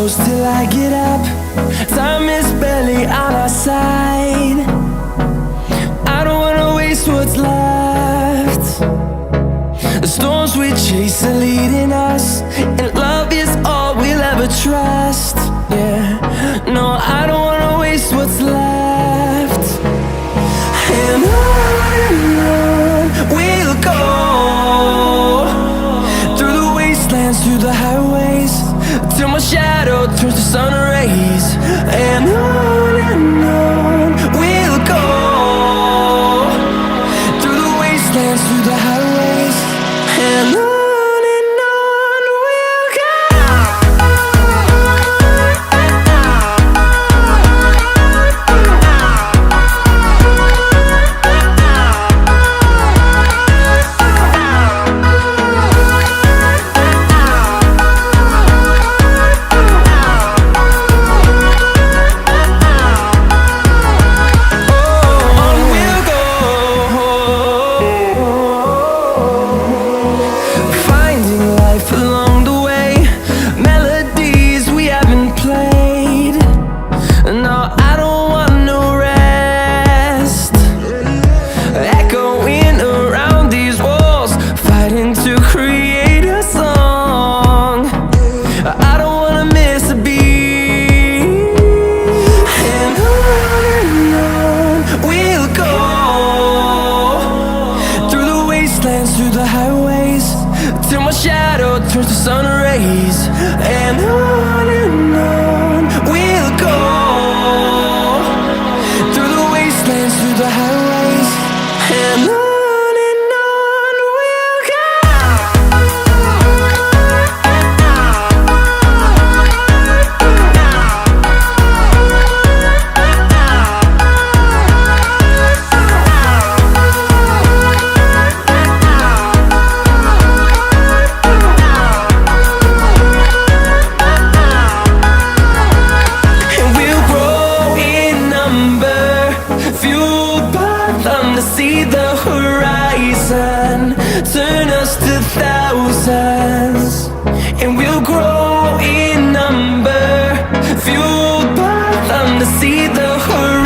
close till I get up. Time is barely on our side. I don't wanna waste what's left. The storms we chase are leading us, and love is all we'll ever trust. Yeah, no, I don't wanna waste what's left. And on we'll go, through the wastelands, through the highways, till my shadow turns to sun rays. And on we'll go, through the wastelands, through the highways, and on we'll go. Through the highways, till my shadow turns to sun rays. And on we'll go, through the wastelands, through the highways, and on we'll go. See the horizon turn us to thousands, and we'll grow in number, fueled by them to see the horizon.